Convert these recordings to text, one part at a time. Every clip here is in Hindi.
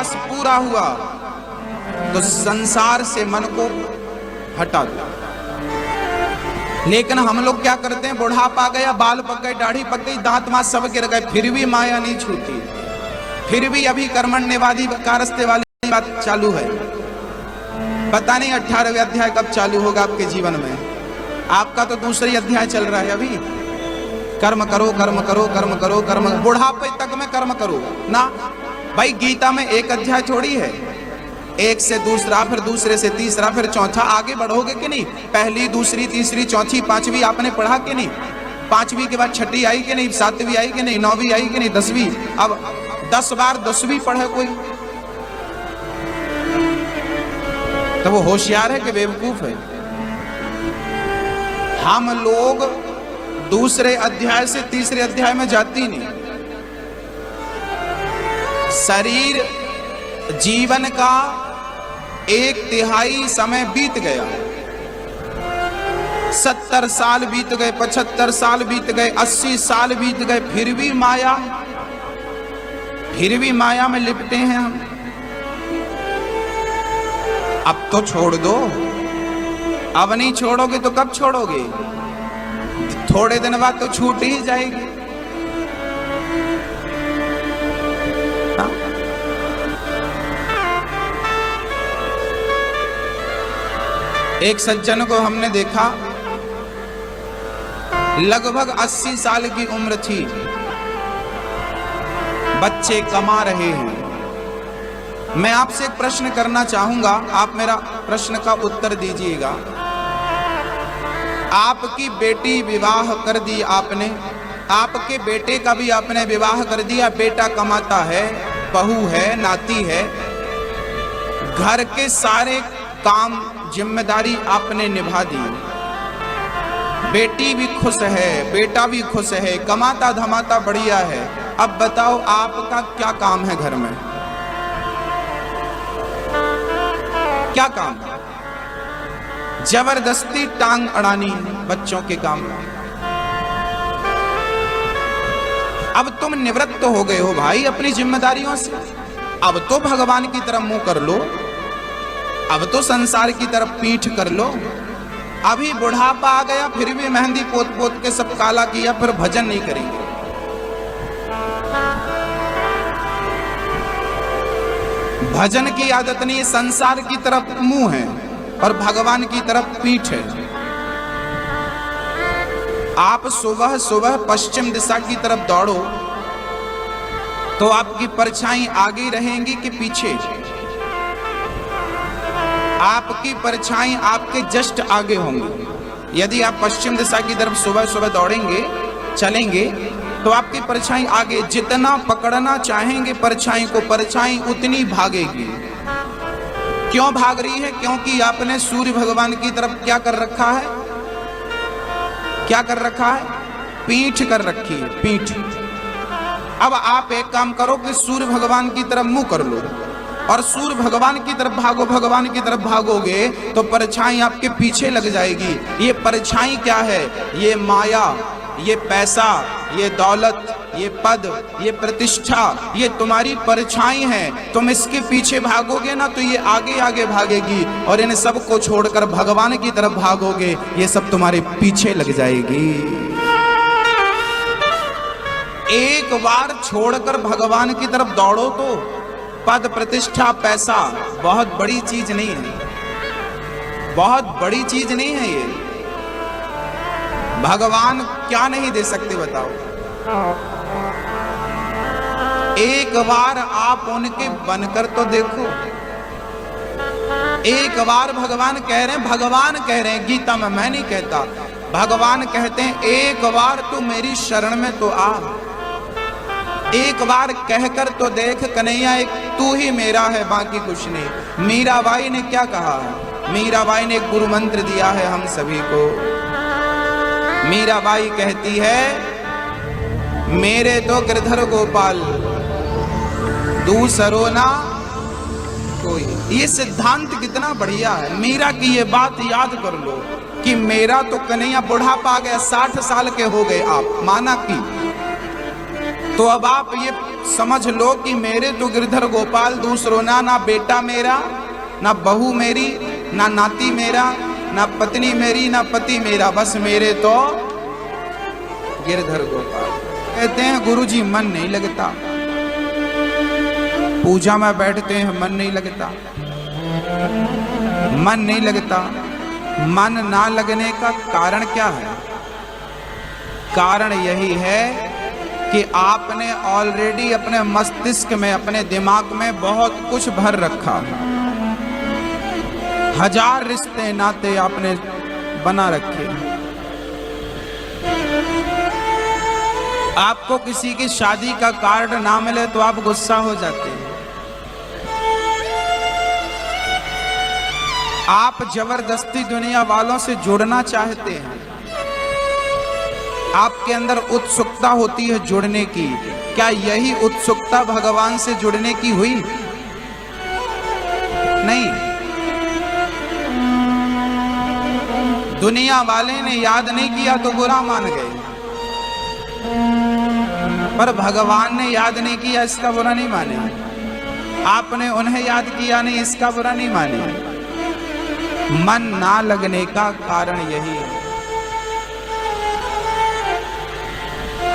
प्रयास पूरा हुआ तो संसार से मन को हटा दो। लेकिन हम लोग क्या करते हैं, बुढ़ापा गया, बाल पक गए, दाढ़ी पक गई, दांत मांस सब गिर गए, फिर भी माया नहीं छूटी, फिर भी अभी कर्मण्यवादी कारस्ते वाली बात चालू है। पता नहीं 18वें अध्याय कब चालू होगा आपके जीवन में। आपका तो दूसरी अध्याय चल रहा है अभी। कर्म करो कर्म करो कर्म करो कर्म, बुढ़ापे तक में कर्म करो ना भाई। गीता में एक अध्याय थोड़ी है, एक से दूसरा, फिर दूसरे से तीसरा, फिर चौथा, आगे बढ़ोगे कि नहीं? पहली, दूसरी, तीसरी, चौथी, पांचवी आपने पढ़ा कि नहीं? पांचवी के बाद छठी आई कि नहीं? सातवीं आई कि नहीं? नौवीं आई कि नहीं? 10वीं। अब 10 बार 10वीं पढ़े कोई तो वो होशियार है कि बेवकूफ है? हम लोग दूसरे अध्याय से तीसरे अध्याय में जाती नहीं। शरीर जीवन का 1/3 समय बीत गया, 70 साल बीत गए, 75 साल बीत गए, 80 साल बीत गए, फिर भी माया में लिपटे हैं हम। अब तो छोड़ दो। अब नहीं छोड़ोगे तो कब छोड़ोगे? थोड़े दिन बाद तो छूट ही जाएगी। एक सज्जन को हमने देखा, लगभग 80 साल की उम्र थी, बच्चे कमा रहे हैं। मैं आपसे एक प्रश्न करना चाहूंगा, आप मेरा प्रश्न का उत्तर दीजिएगा। आपकी बेटी विवाह कर दी आपने, आपके बेटे का भी आपने विवाह कर दिया, बेटा कमाता है, बहू है, नाती है, घर के सारे काम जिम्मेदारी आपने निभा दी, बेटी भी खुश है, बेटा भी खुश है, कमाता धमाता बढ़िया है। अब बताओ आपका क्या काम है घर में? क्या काम? जबरदस्ती टांग अड़ानी बच्चों के काम में। अब तुम निवृत्त हो गए हो भाई अपनी जिम्मेदारियों से, अब तो भगवान की तरफ मुंह कर लो, अब तो संसार की तरफ पीठ कर लो। अभी बुढ़ापा आ गया, फिर भी मेहंदी पोत पोत के सब काला किया, फिर भजन नहीं करेंगे। भजन की आदत नहीं, संसार की तरफ मुंह है और भगवान की तरफ पीठ है। आप सुबह सुबह पश्चिम दिशा की तरफ दौड़ो तो आपकी परछाई आगे रहेंगी कि पीछे? आपकी परछाई आपके जस्ट आगे होंगी। यदि आप पश्चिम दिशा की तरफ सुबह सुबह दौड़ेंगे, चलेंगे, तो आपकी परछाई आगे, जितना पकड़ना चाहेंगे परछाई को, परछाई उतनी भागेगी। क्यों भाग रही है? क्योंकि आपने सूर्य भगवान की तरफ क्या कर रखा है? क्या कर रखा है? पीठ कर रखी है, पीठ। अब आप एक काम करो कि सूर्य भगवान की तरफ मुंह कर लो और सूर्य भगवान की तरफ भागो। भगवान की तरफ भागोगे तो परछाई आपके पीछे लग जाएगी। ये परछाई क्या है? ये माया, ये पैसा, ये दौलत, ये पद, ये प्रतिष्ठा, ये तुम्हारी परछाई है। तुम इसके पीछे भागोगे ना तो ये आगे आगे भागेगी, और इन सबको छोड़कर भगवान की तरफ भागोगे, ये सब तुम्हारे पीछे लग जाएगी। एक बार छोड़कर भगवान की तरफ दौड़ो तो पद, प्रतिष्ठा, पैसा बहुत बड़ी चीज नहीं है, बहुत बड़ी चीज नहीं है ये। भगवान क्या नहीं दे सकते बताओ? एक बार आप उनके बनकर तो देखो। एक बार भगवान कह रहे हैं, भगवान कह रहे हैं गीता में, मैं नहीं कहता, भगवान कहते हैं एक बार तू मेरी शरण में तो आ, एक बार कहकर तो देख कन्हैया, एक तू ही मेरा है, बाकी कुछ नहीं। मीराबाई ने क्या कहा? मीराबाई ने एक गुरु मंत्र दिया है हम सभी को। मीराबाई कहती है, मेरे तो गिरधर गोपाल दूसरो ना कोई। ये सिद्धांत कितना बढ़िया है। मीरा की ये बात याद कर लो कि मेरा तो कन्हैया, बुढ़ापा आ गया, 60 साल के हो गए आप, माना कि तो अब आप ये समझ लो कि मेरे तो गिरधर गोपाल दूसरो ना बेटा मेरा, ना बहू मेरी, ना नाती मेरा, ना पत्नी मेरी, ना पति मेरा, बस मेरे तो गिरधर गोपाल। कहते हैं गुरुजी मन नहीं लगता, पूजा में बैठते हैं मन नहीं लगता, मन नहीं लगता। मन ना लगने का कारण क्या है? कारण यही है कि आपने ऑलरेडी अपने मस्तिष्क में, अपने दिमाग में बहुत कुछ भर रखा है। 1000 रिश्ते नाते आपने बना रखे। आपको किसी की शादी का कार्ड ना मिले तो आप गुस्सा हो जाते हैं। आप जबरदस्ती दुनिया वालों से जुड़ना चाहते हैं। आपके अंदर उत्सुकता होती है जुड़ने की। क्या यही उत्सुकता भगवान से जुड़ने की हुई? नहीं। दुनिया वाले ने याद नहीं किया तो बुरा मान गए, पर भगवान ने याद नहीं किया इसका बुरा नहीं माने। आपने उन्हें याद किया नहीं, इसका बुरा नहीं माने। मन ना लगने का कारण यही है।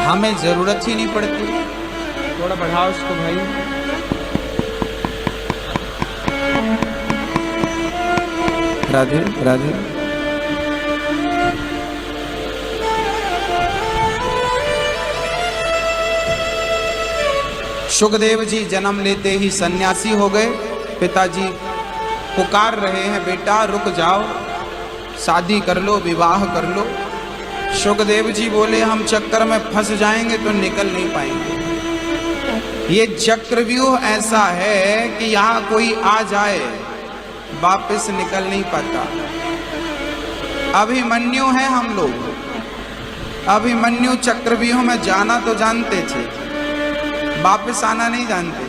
हमें जरूरत ही नहीं पड़ती। थोड़ा बढ़ाओ इसको भाई। राधे राधे। सुखदेव जी जन्म लेते ही सन्यासी हो गए। पिताजी पुकार रहे हैं, बेटा रुक जाओ, शादी कर लो, विवाह कर लो। सुखदेव जी बोले हम चक्कर में फंस जाएंगे तो निकल नहीं पाएंगे। ये चक्रव्यूह ऐसा है कि यहाँ कोई आ जाए वापस निकल नहीं पाता। अभिमन्यु है हम लोग। अभिमन्यु चक्रव्यूह में जाना तो जानते थे, वापस आना नहीं जानते।